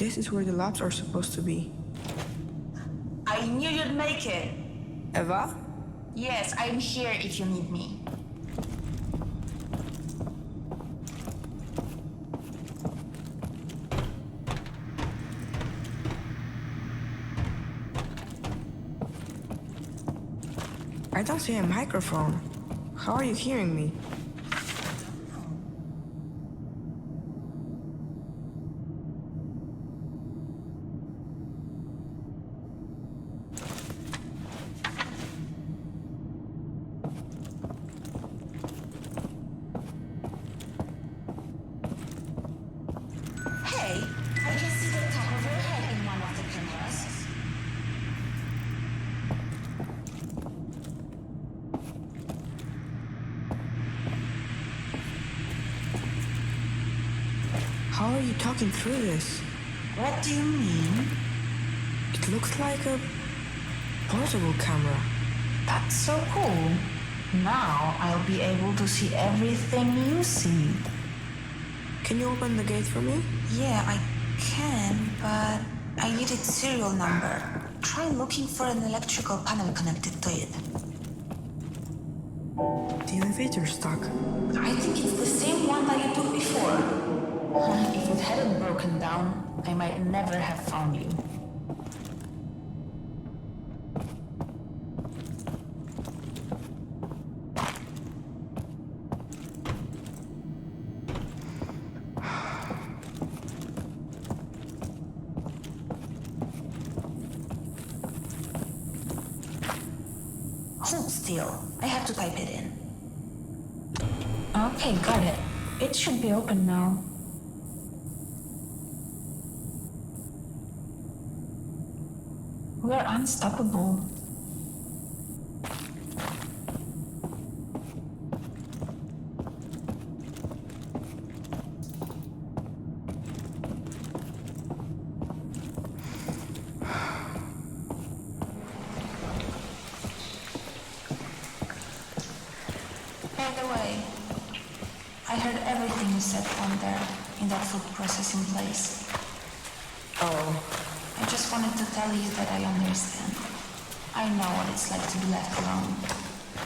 this is where the labs are supposed to be. I knew you'd make it. Eva? Yes, I'm here if you need me. I don't see a microphone. How are you hearing me? Hey, I can see the top of your head in one of the cameras. How are you talking through this? What do you mean? It looks like a portable camera. That's so cool. Now I'll be able to see everything you see. Can you open the gate for me? Yeah, I can, but I need its serial number. Try looking for an electrical panel connected to it. The elevator's stuck. I think it's the same one that you took before. If it hadn't broken down, I might never have found you. Hold still. I have to type it in. Okay, got it. It should be open now. We're unstoppable. By the way, I heard everything you said on there in that food processing place. Oh, I just wanted to tell you that I understand. I know what it's like to be left alone.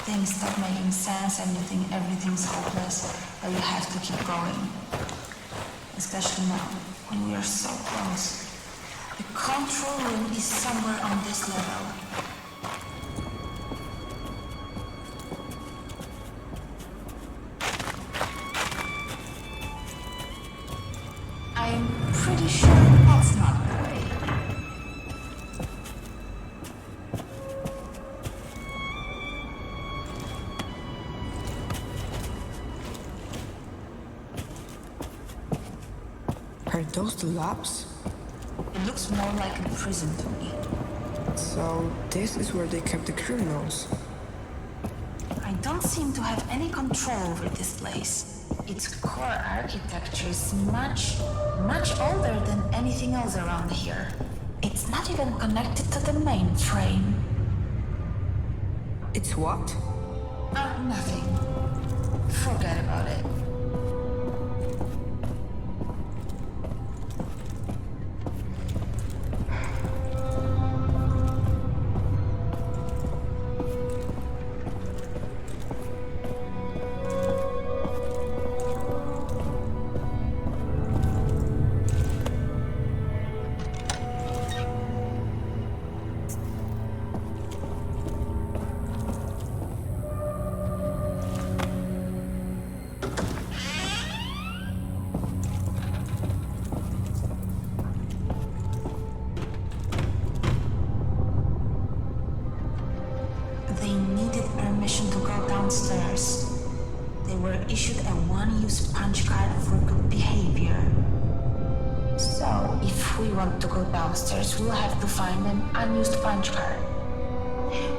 Things stop making sense and you think everything's hopeless, but you have to keep going. Especially now, when we are so close. The control room is somewhere on this level. I'm pretty sure that's not the way. are those the labs? It looks more like a prison to me. So this is where they kept the criminals. I don't seem to have any control over this place. Its core architecture is much older than anything else around here. It's not even connected to the mainframe. It's what? Nothing. Forget about it. They needed permission to go downstairs. They were issued a one-use punch card for good behavior. So, if we want to go downstairs, we'll have to find an unused punch card.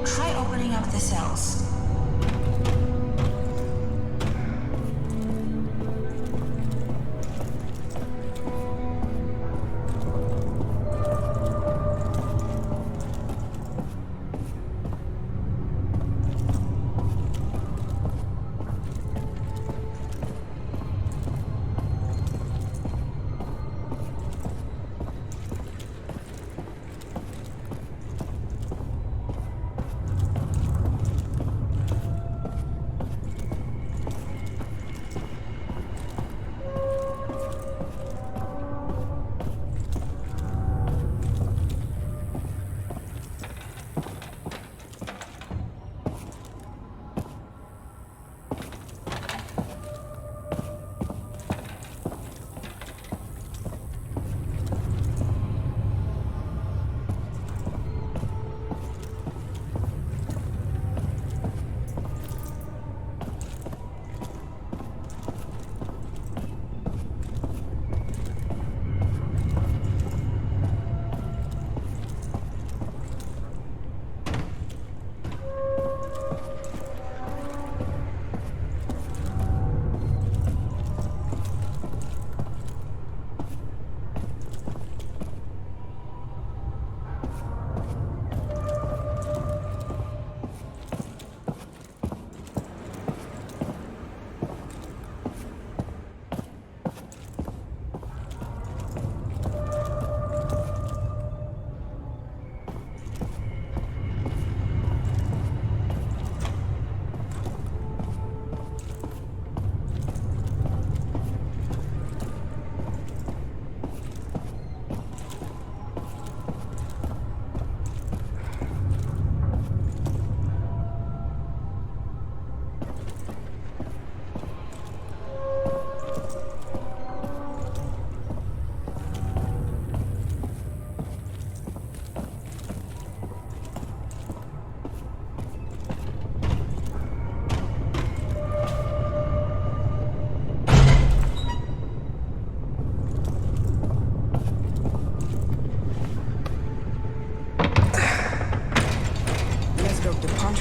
Try opening up the cells.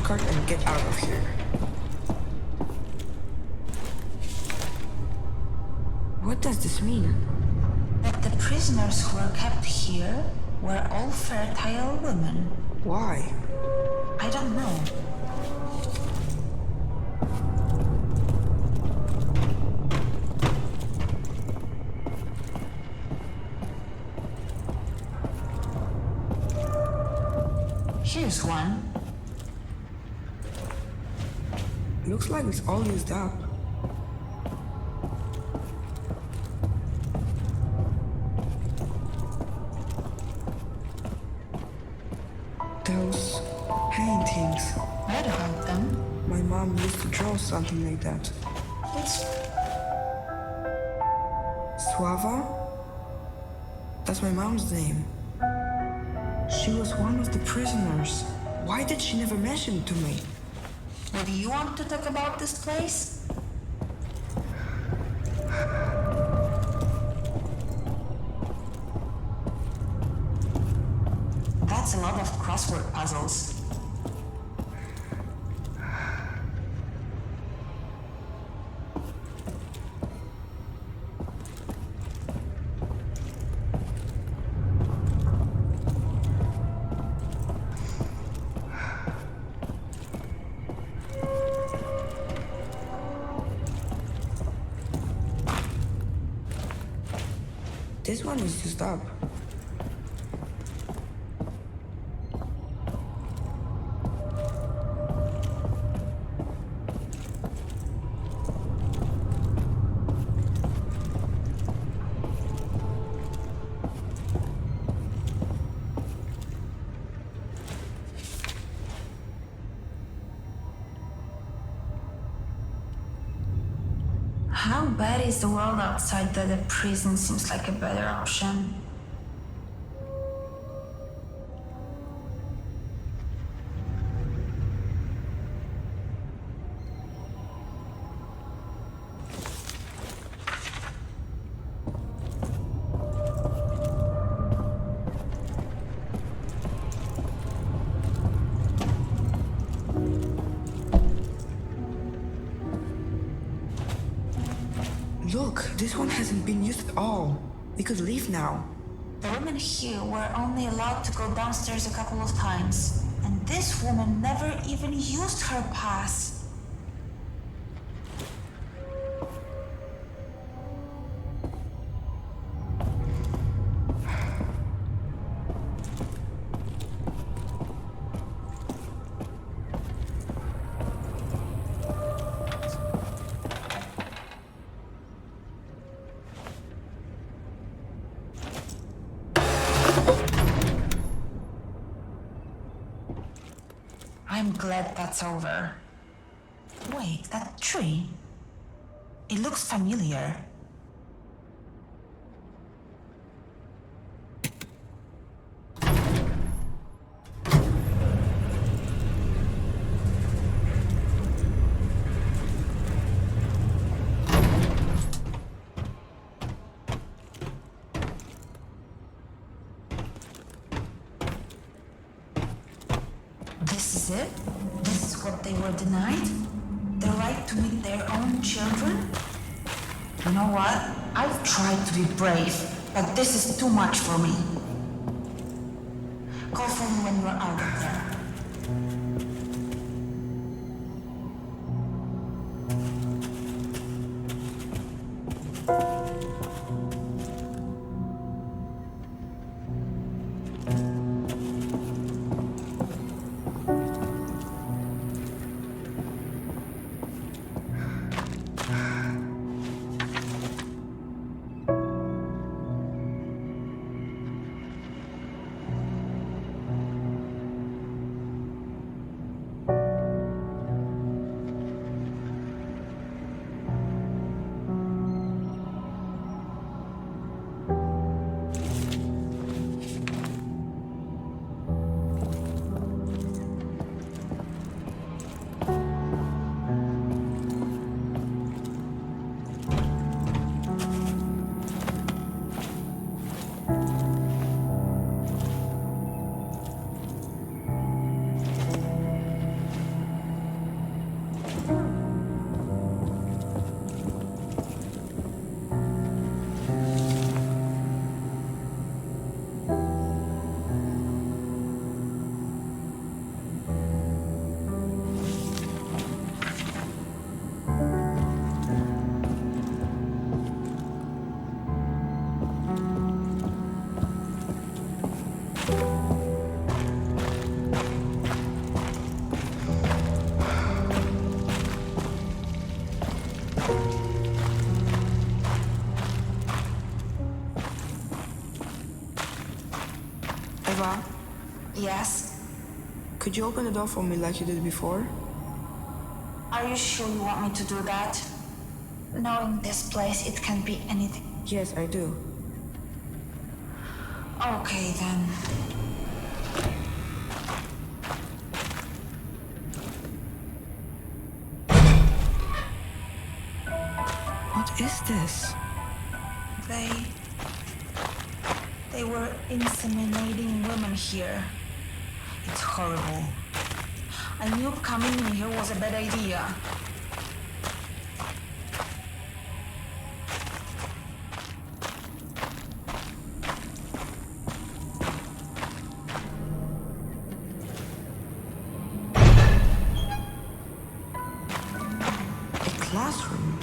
pushcart and get out of here. What does this mean? That the prisoners who were kept here were all fertile women. Why? I don't know. Here's one. Looks like it's all used up. Those paintings. Read about them. My mom used to draw something like that. It's Suava? That's my mom's name. She was one of the prisoners. Why did she never mention it to me? What do you want to talk about this place? That's a lot of crossword puzzles. This one is used up. How bad is the world outside that a prison seems like a better option? Look, this one hasn't been used at all. We could leave now. The women here were only allowed to go downstairs a couple of times, and this woman never even used her pass. I'm glad that's over. Wait, that tree? It looks familiar. This is it? This is what they were denied? The right to meet their own children? You know what? I've tried to be brave, but this is too much for me. Call for me when you're out of there. Eva, Yes? could you open the door for me like you did before? Are you sure you want me to do that? Knowing this place, it can be anything. Yes, I do. Okay, then. What is this? They were inseminating women here. It's horrible. I knew coming in here was a bad idea. A classroom.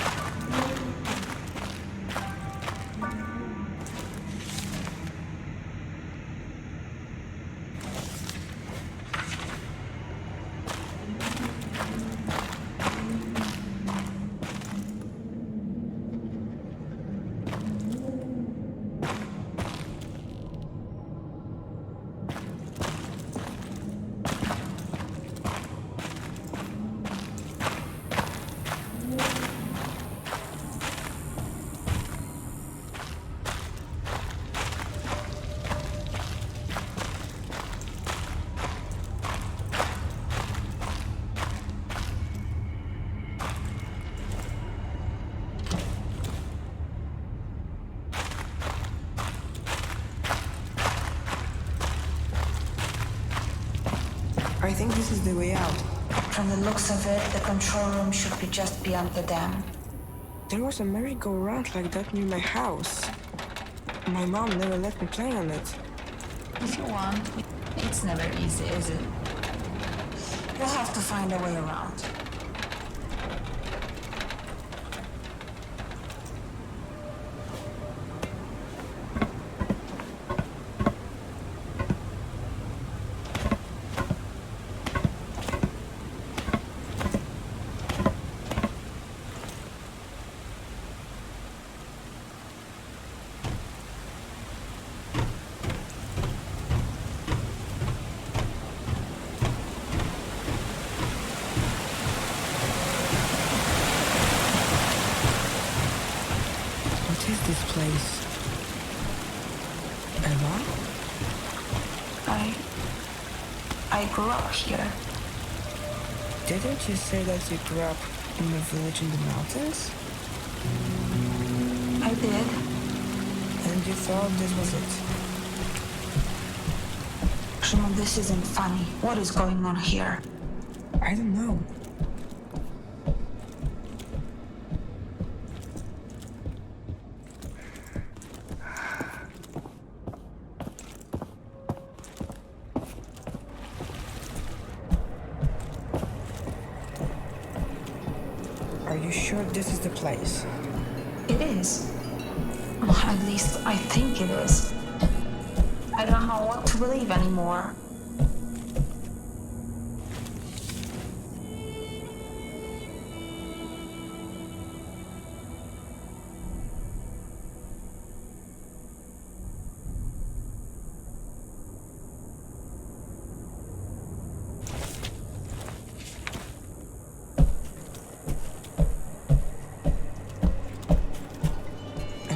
I think this is the way out. From the looks of it, the control room should be just beyond the dam. There was a merry-go-round like that near my house. My mom never let me play on it. If you want, it's never easy, is it? You'll have to find a way around. What is this place? Eva? I grew up here. Didn't you say that you grew up in a village in the mountains? I did. And you thought this was it? Shimon, this isn't funny. What is going on here? I don't know. Are you sure this is the place? It is. At least I think it is. I don't know what to believe anymore.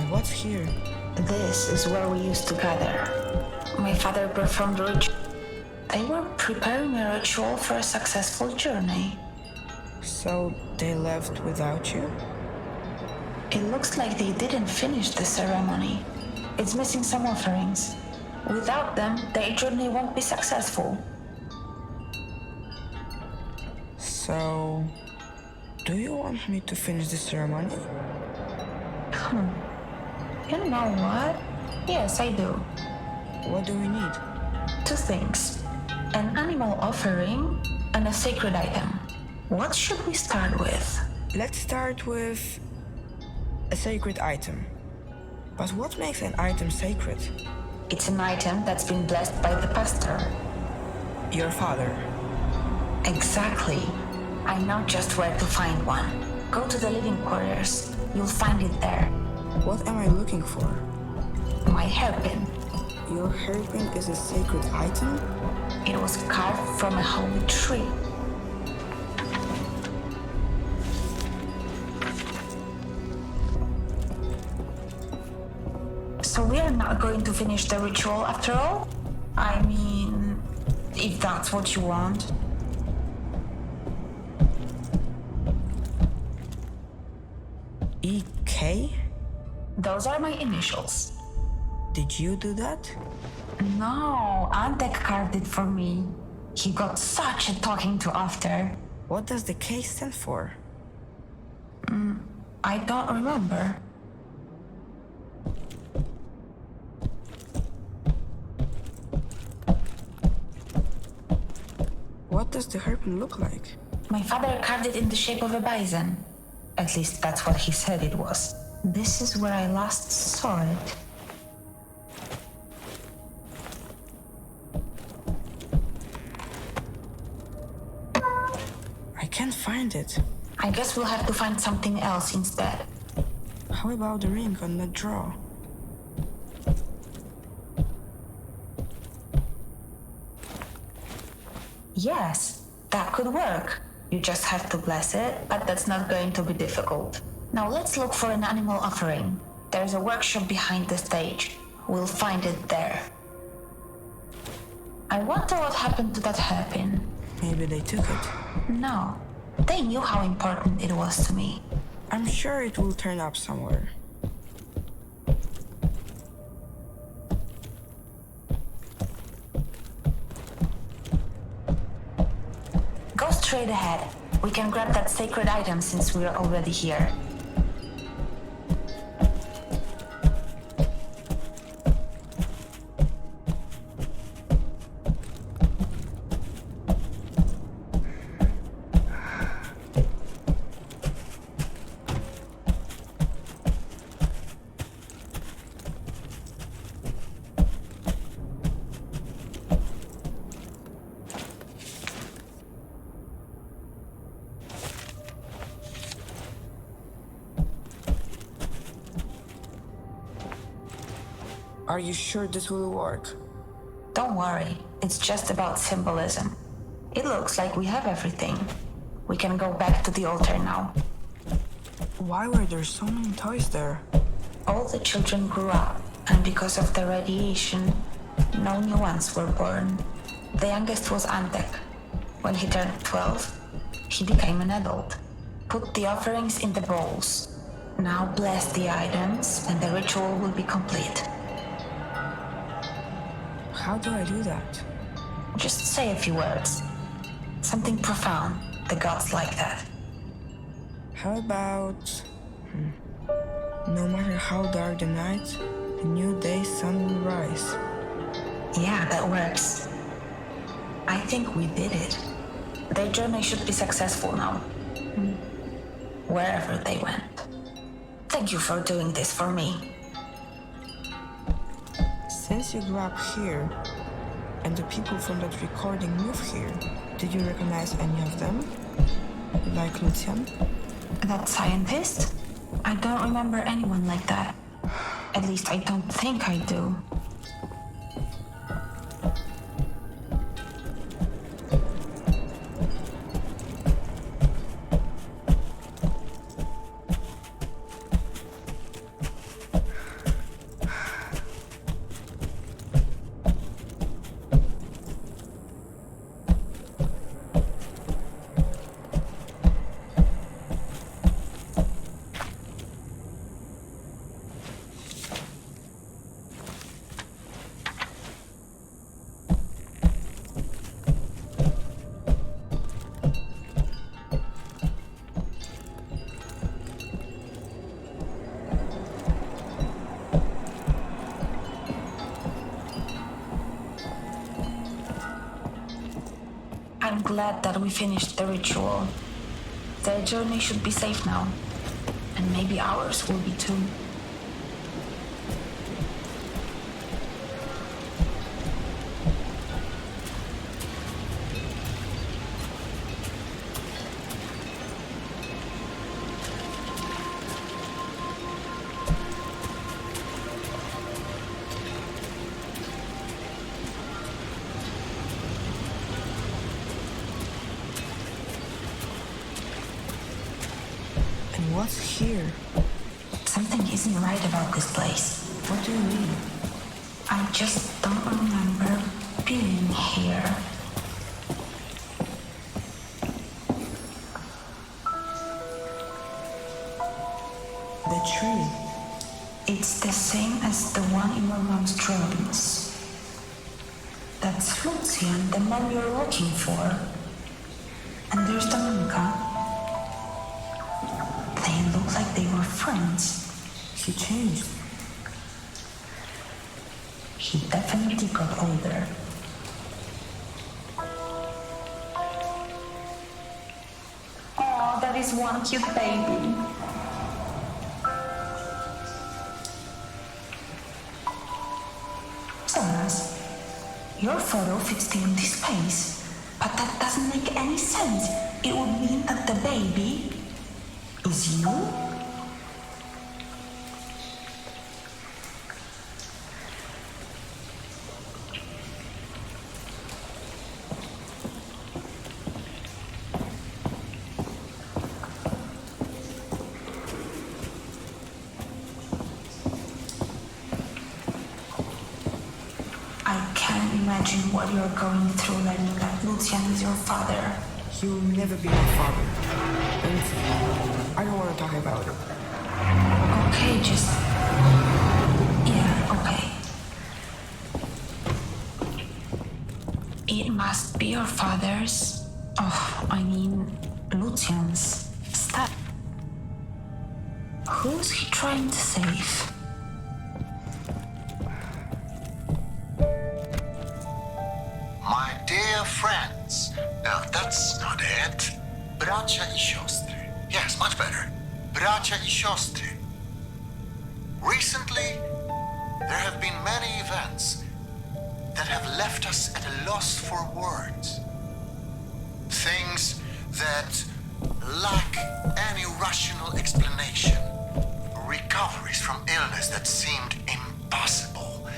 What's here? This is where we used to gather. My father performed a ritual. They were preparing a ritual for a successful journey. So they left without you? It looks like they didn't finish the ceremony. It's missing some offerings. Without them, their journey won't be successful. So, do you want me to finish the ceremony? You know what? Yes, I do. What do we need? 2 things. An animal offering and a sacred item. What should we start with? Let's start with a sacred item. But what makes an item sacred? It's an item that's been blessed by the pastor. Your father. Exactly. I know just where to find one. Go to the living quarters. You'll find it there. What am I looking for? My hairpin. Your hairpin is a sacred item? It was carved from a holy tree. So we are not going to finish the ritual after all? I mean, if that's what you want. EK? Those are my initials. Did you do that? No, Antek carved it for me. He got such a talking to after. What does the K stand for? I don't remember. What does the hairpin look like? My father carved it in the shape of a bison. At least that's what he said it was. This is where I last saw it. I can't find it. I guess we'll have to find something else instead. How about the ring on the draw? Yes, that could work. You just have to bless it, but that's not going to be difficult. Now let's look for an animal offering. There's a workshop behind the stage. We'll find it there. I wonder what happened to that hairpin. Maybe they took it. No, they knew how important it was to me. I'm sure it will turn up somewhere. Go straight ahead. We can grab that sacred item since we're already here. Are you sure this will work? Don't worry, it's just about symbolism. It looks like we have everything. We can go back to the altar now. Why were there so many toys there? All the children grew up, and because of the radiation, no new ones were born. The youngest was Antek. When he turned 12, he became an adult. Put the offerings in the bowls. Now bless the items, and the ritual will be complete. How do I do that? Just say a few words. Something profound. The gods like that. How about... No matter how dark the night, a new day's sun will rise. Yeah, that works. I think we did it. Their journey should be successful now. Wherever they went. Thank you for doing this for me. Since you grew up here, and the people from that recording moved here, did you recognize any of them? Like Lucian? That scientist? I don't remember anyone like that. At least I don't think I do. I'm glad that we finished the ritual. Their journey should be safe now. And maybe ours will be too. What's here? Something isn't right about this place. What do you mean? I just don't remember being here. The tree. It's the same as the one in your mom's drawings. That's Lucian, the man you're looking for. And there's Dominica. They look like they were friends. He changed. He definitely got older. Oh, that is one cute baby. Thomas, your photo fits in this space, but that doesn't make any sense. It would mean that the baby is you? I can't imagine what you're going through learning that Lucian is your father. He will never be my father. And I don't want to talk about it. Okay, just... Yeah, okay. It must be your father's... Lucian's stuff. Who's he trying to save? My dear friends, now that's not it. Bracia I siostry. Yes, much better. Bracia I siostry. Recently, there have been many events that have left us at a loss for words. Things that lack any rational explanation. Recoveries from illness that seemed impossible.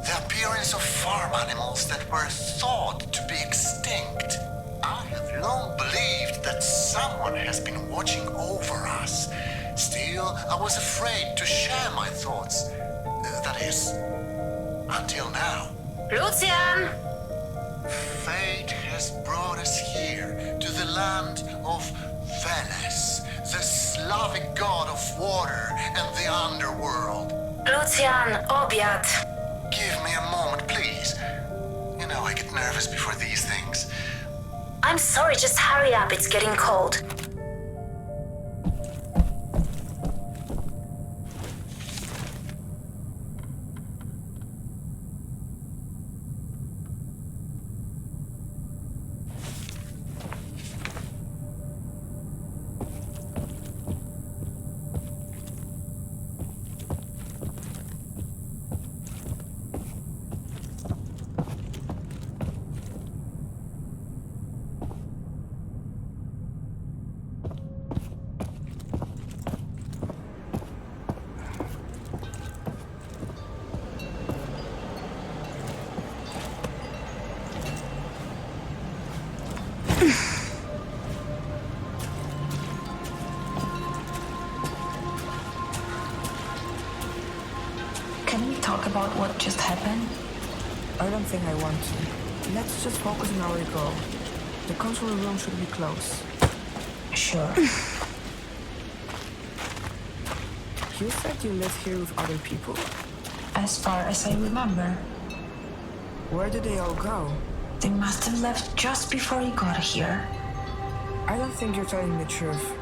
The appearance of farm animals that were thought to be extinct. I have long believed that someone has been watching over us. Still, I was afraid to share my thoughts. That is, until now. Lucian! Fate has brought us here, to the land of Veles, the Slavic god of water and the underworld. Lucian, obiad. Give me a moment, please. You know I get nervous before these things. I'm sorry, just hurry up, it's getting cold. Can we talk about what just happened? I don't think I want to. Let's just focus on our goal. The control room should be close. Sure. You said you live here with other people? As far as I remember, Where did they all go? they must have left just before you got here. I don't think you're telling the truth.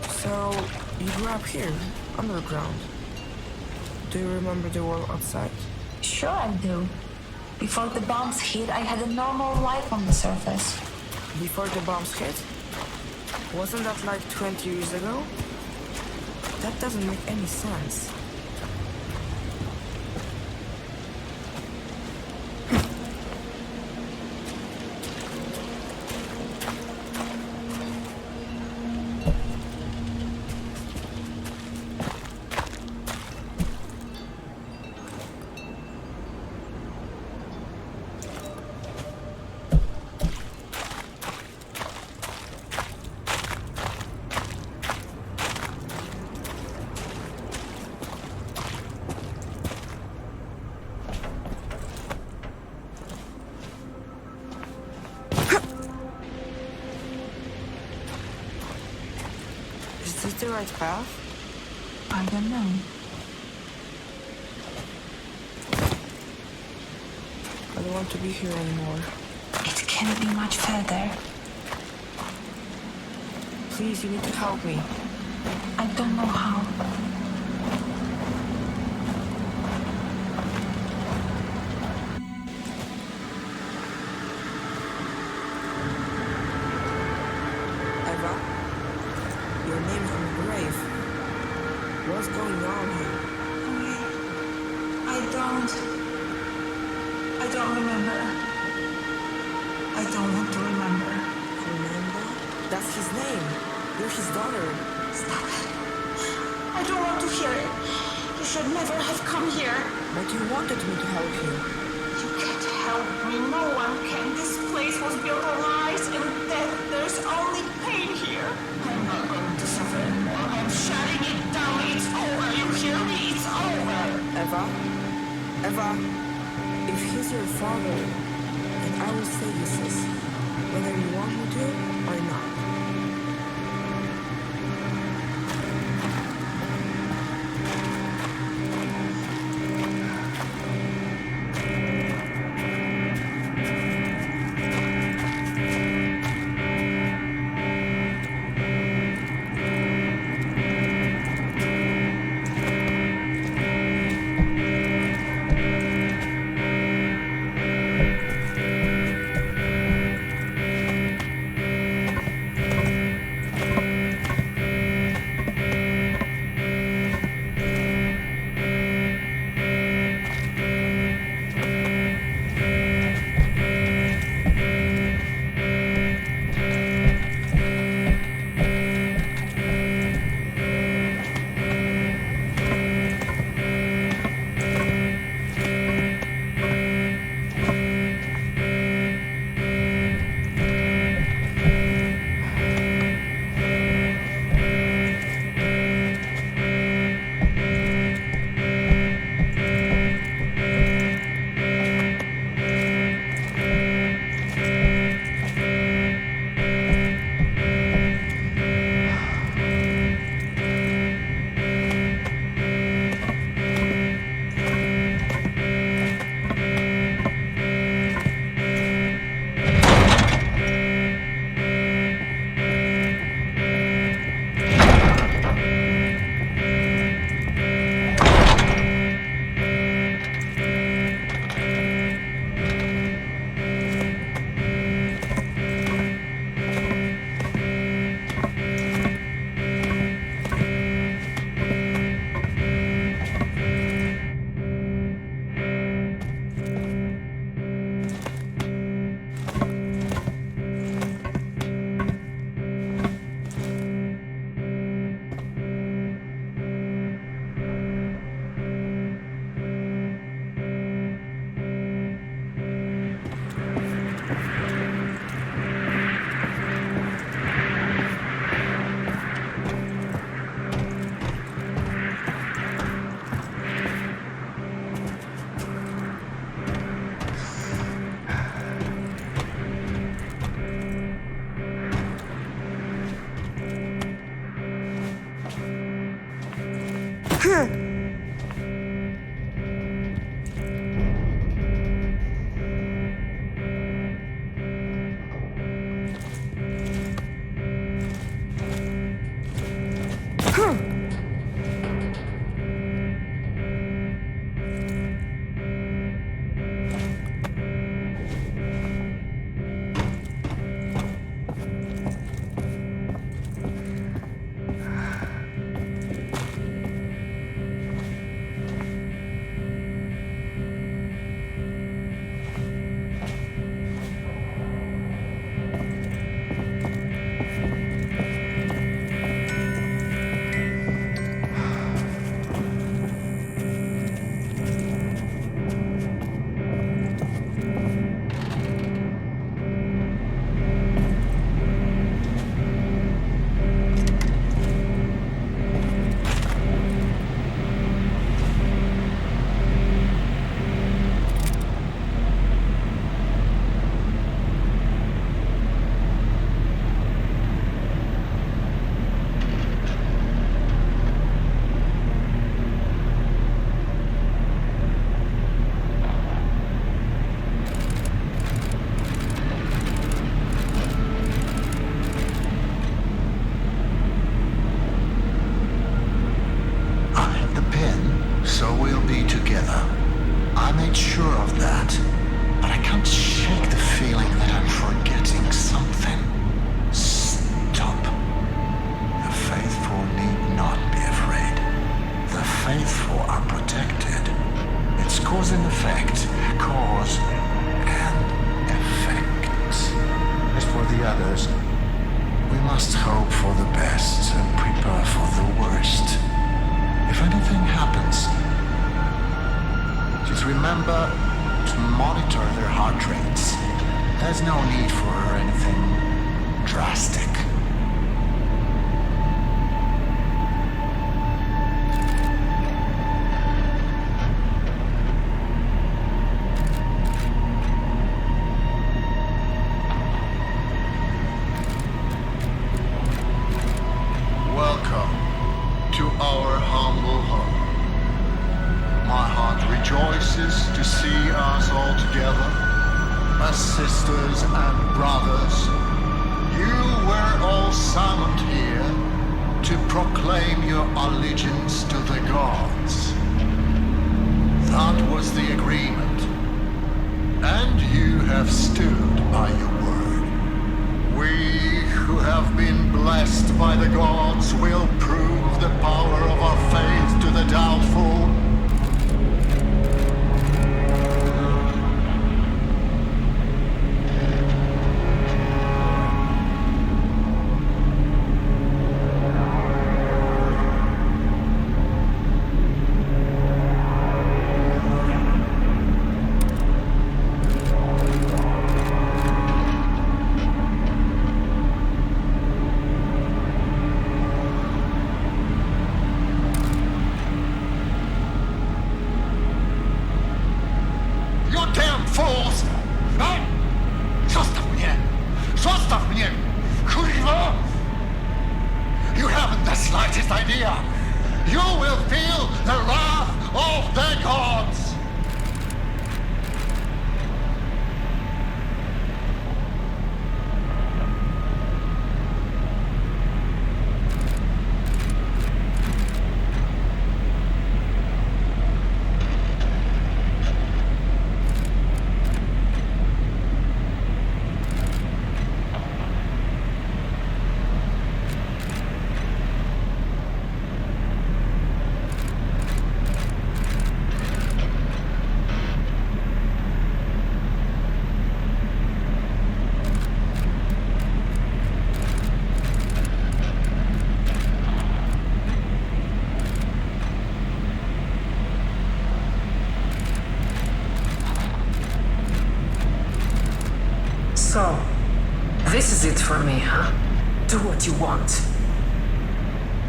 So, you grew up here, underground. Do you remember the world outside? Sure I do. Before the bombs hit, I had a normal life on the surface. Before the bombs hit? Wasn't that like 20 years ago? That doesn't make any sense. Is this the right path? I don't know. I don't want to be here anymore. It can't be much further. Please, you need to help me. I don't know how. Eva, your name's on the grave. What's going on here? I don't remember. I don't want to remember. Remember? That's his name. You're his daughter. Stop it. I don't want to hear it. You should never have come here. But you wanted me to help you. You can't help me. No one can. This place was built on lies and death. There's only pain here. I'm not going to suffer anymore. I'm shutting it down. It's over. You hear me? It's over. Eva, if he's your father, then I will say this is, whether you want me to or not. So we'll be together. I made sure of that. But I can't shake the feeling that I'm forgetting something. Stop. The faithful need not be afraid. The faithful are protected. It's cause and effect. Cause and effect. As for the others, we must hope for the best and prepare for the worst. If anything happens, just remember to monitor their heart rates. There's no need for anything drastic. Welcome to our humble home. My heart rejoices to see us all together, as sisters and brothers. You were all summoned here to proclaim your allegiance to the gods. That was the agreement, and you have stood by your word. We who have been blessed by the gods will prove the power of our faith to the doubtful. Fools! No! Zostaw mnie! Zostaw mnie! Kurwa! You haven't the slightest idea! You will feel the wrath of the gods! So, this is it for me, huh? Do what you want.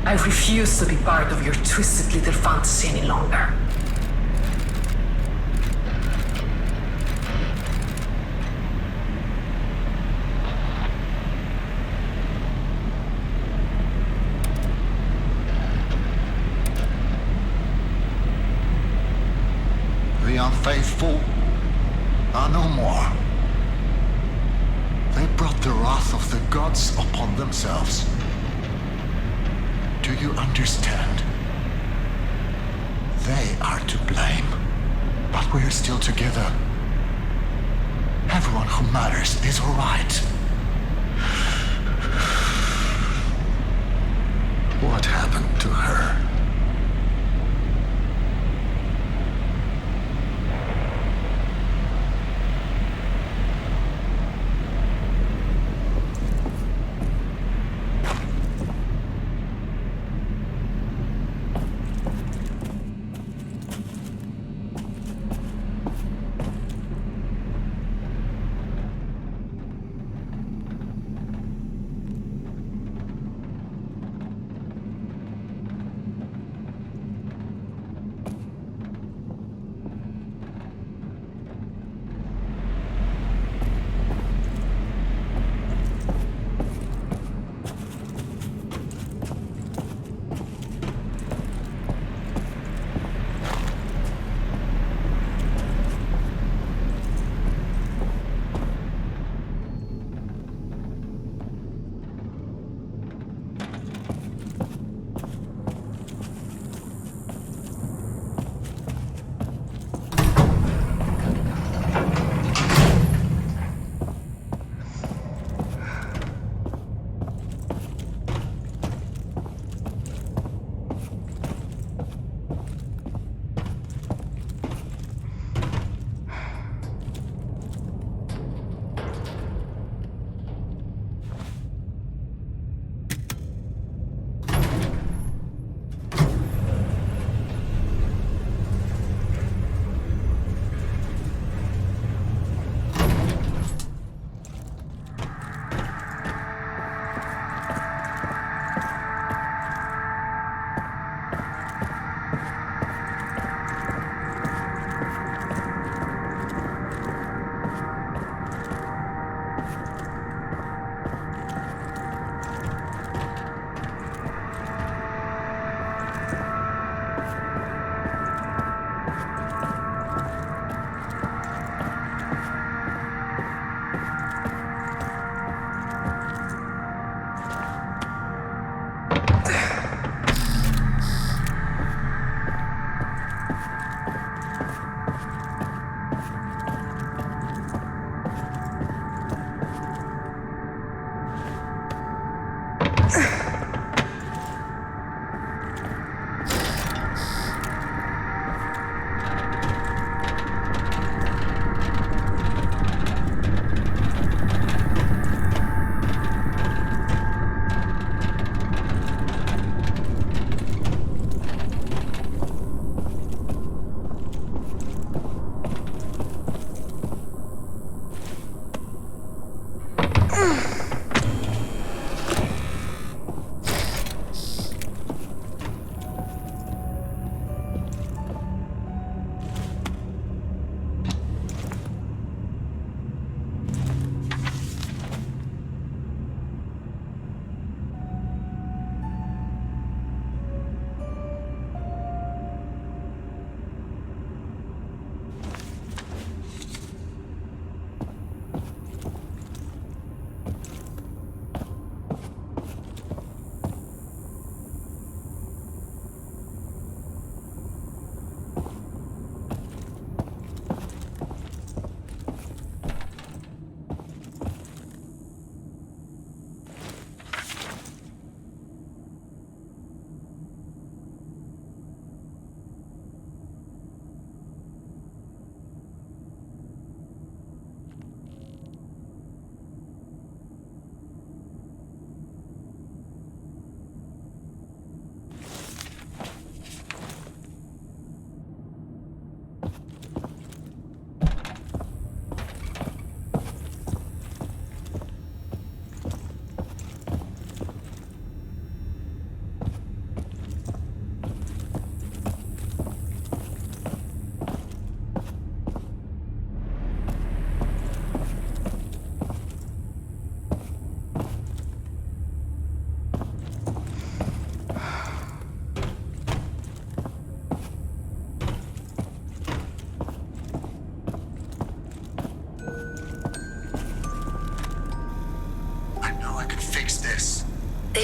I refuse to be part of your twisted little fantasy any longer. The unfaithful are no more. They brought the wrath of the gods upon themselves. Do you understand? They are to blame, but we are still together. Everyone who matters is all right. What happened to her?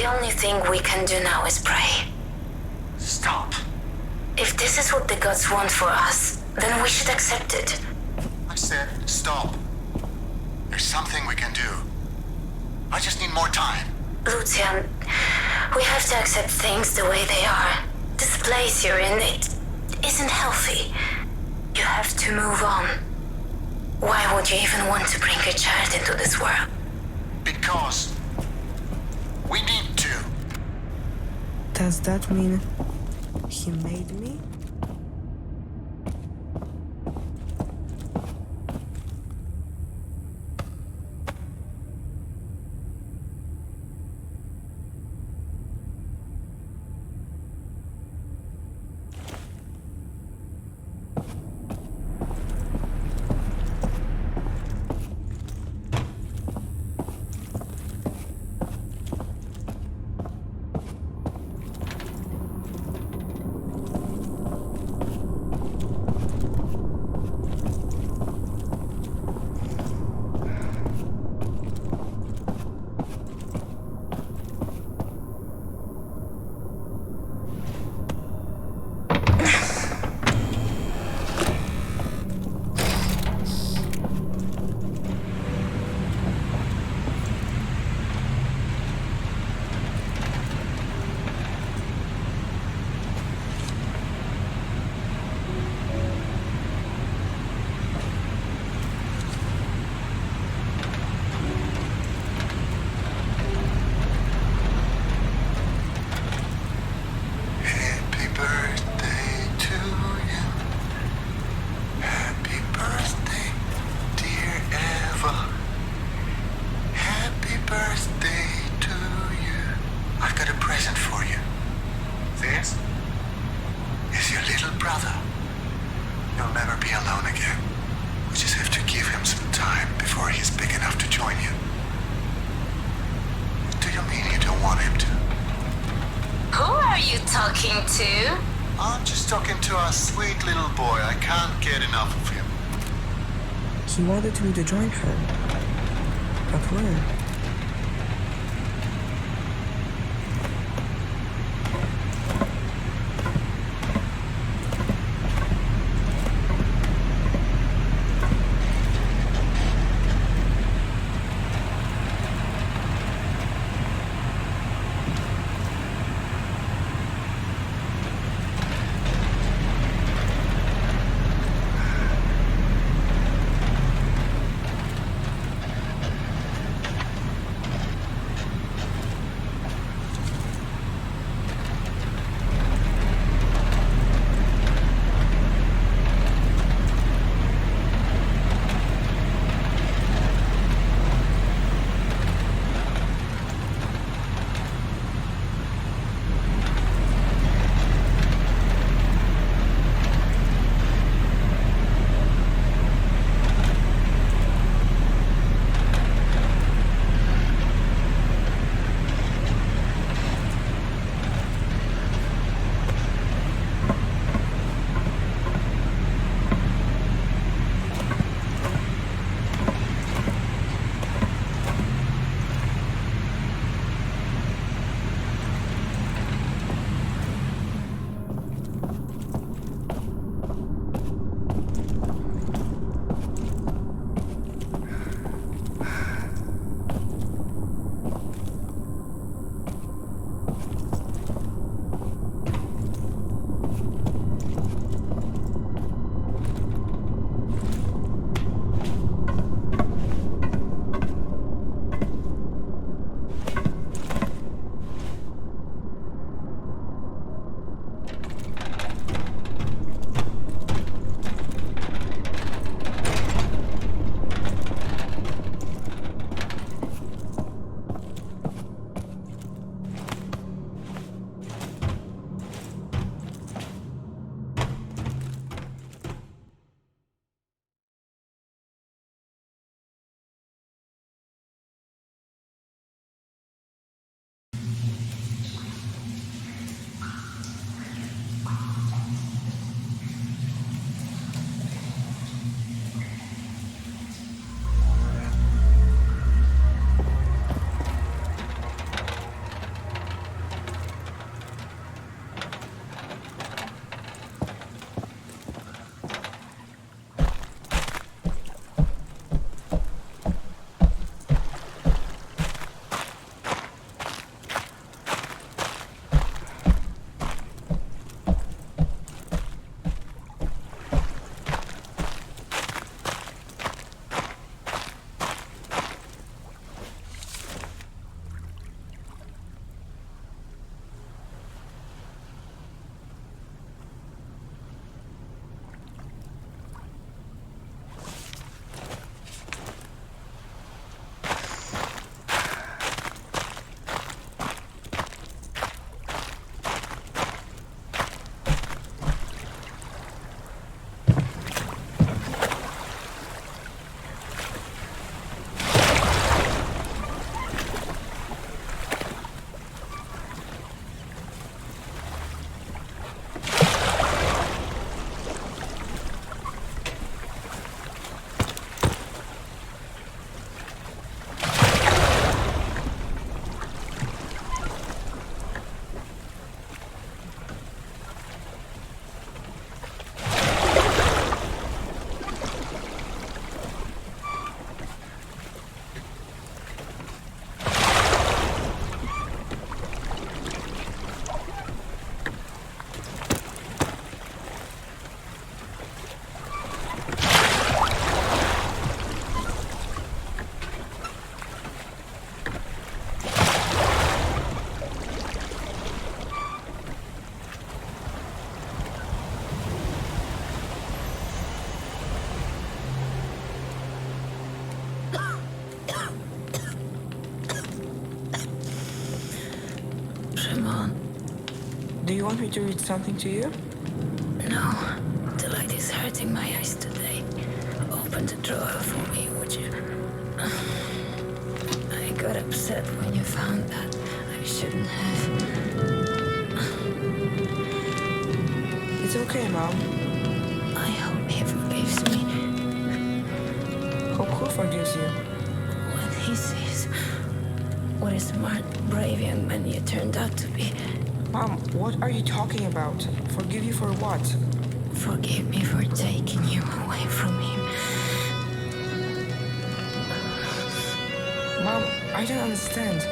The only thing we can do now is pray. Stop. If this is what the gods want for us, then we should accept it. I said stop. There's something we can do. I just need more time. Lucian, we have to accept things the way they are. This place you're in, it isn't healthy. You have to move on. Why would you even want to bring a child into this world? Because we need to. Does that mean he made me? Happy birthday to you. Happy birthday, dear Eva. Happy birthday to you. I've got a present for you. This is your little brother. You'll never be alone again. We just have to give him some time before he's big enough to join you. Do you mean you don't want him to? Who are you talking to? I'm just talking to our sweet little boy. I can't get enough of him. He wanted me to join her. But where? Do you want me to read something to you? No, the light is hurting my eyes today. Open the drawer for me, would you? I got upset when you found that. I shouldn't have. It's okay, Mom. I hope he forgives me Hope who forgives you? when he sees what a smart, brave young man you turned out to be. Mom, what are you talking about? Forgive you for what? Forgive me for taking you away from him. Mom, I don't understand.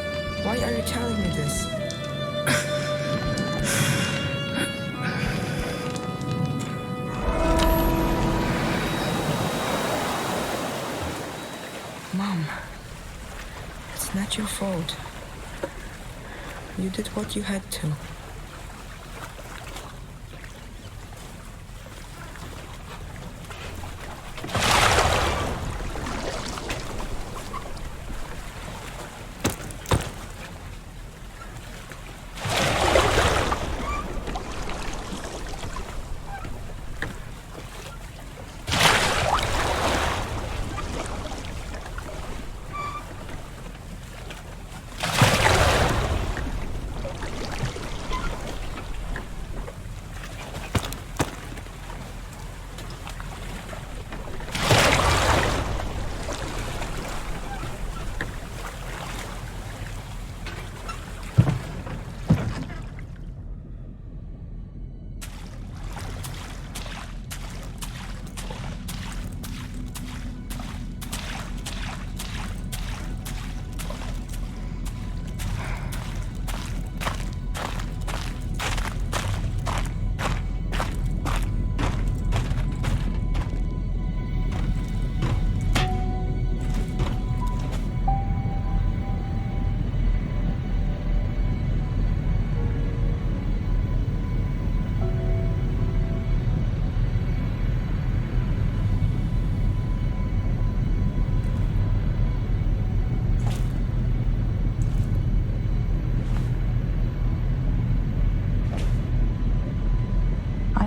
Why are you telling me this? Mom, it's not your fault. You did what you had to.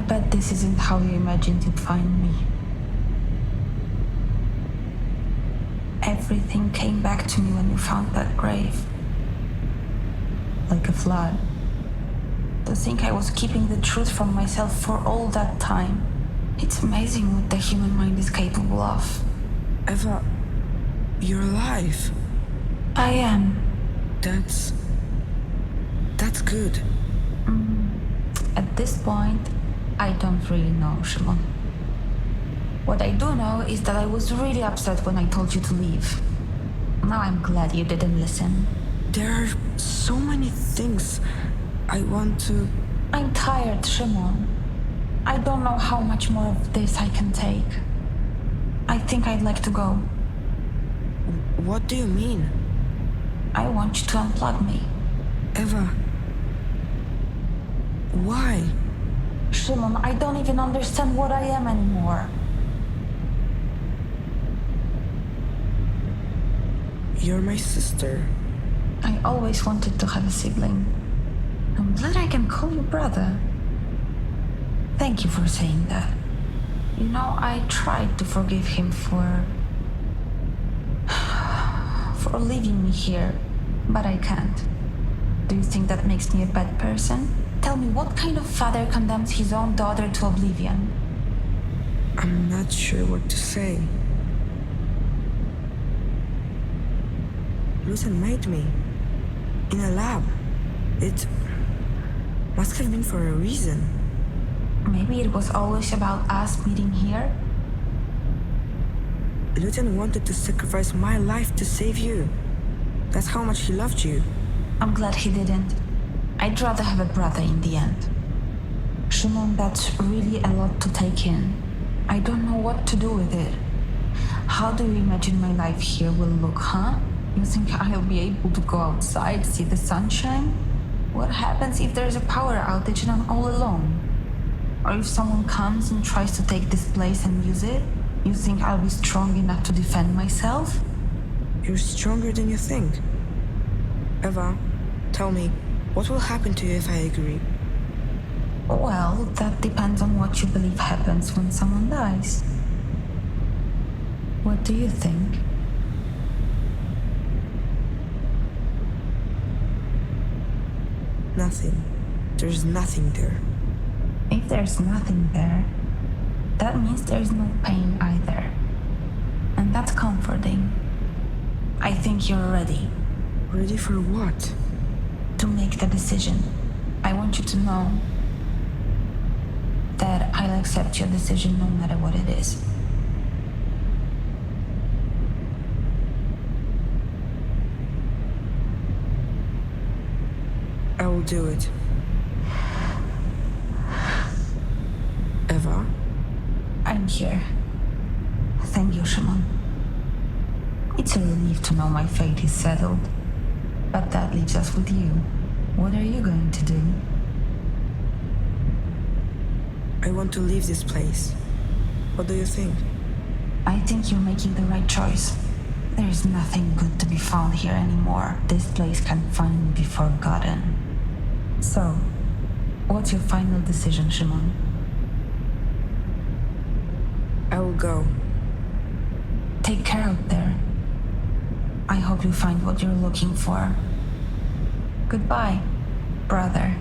Bet this isn't how you imagined you'd find me. Everything came back to me when you found that grave. Like a flood. To think I was keeping the truth from myself for all that time. It's amazing what the human mind is capable of. Eva, you're alive. I am. That's good. At this point, I don't really know, Shimon. What I do know is that I was really upset when I told you to leave. Now I'm glad you didn't listen. There are so many things I want to... I'm tired, Shimon. I don't know how much more of this I can take. I think I'd like to go. What do you mean? I want you to unplug me. Eva... Why? Shimon, I don't even understand what I am anymore. You're my sister. I always wanted to have a sibling. I'm glad I can call you brother. Thank you for saying that. You know, I tried to forgive him for leaving me here, but I can't. Do you think that makes me a bad person? Tell me, what kind of father condemns his own daughter to oblivion? I'm not sure what to say. Lucian made me. In a lab. It must have been for a reason. Maybe it was always about us meeting here? Lucian wanted to sacrifice my life to save you. That's how much he loved you. I'm glad he didn't. I'd rather have a brother in the end. Shimon, that's really a lot to take in. I don't know what to do with it. How do you imagine my life here will look, huh? You think I'll be able to go outside, see the sunshine? What happens if there's a power outage and I'm all alone? Or if someone comes and tries to take this place and use it? You think I'll be strong enough to defend myself? You're stronger than you think. Eva, tell me, what will happen to you if I agree? Well, that depends on what you believe happens when someone dies. What do you think? Nothing. There's nothing there. If there's nothing there, that means there's no pain either. And that's comforting. I think you're ready Ready for what? to make the decision. I want you to know that I'll accept your decision no matter what it is. I will do it. Eva? I'm here. Thank you, Shimon. It's a relief to know my fate is settled. But that leaves us with you. What are you going to do? I want to leave this place. What do you think? I think you're making the right choice. There is nothing good to be found here anymore. This place can finally be forgotten. So, what's your final decision, Shimon? I will go. Take care out there. I hope you find what you're looking for. Goodbye, brother.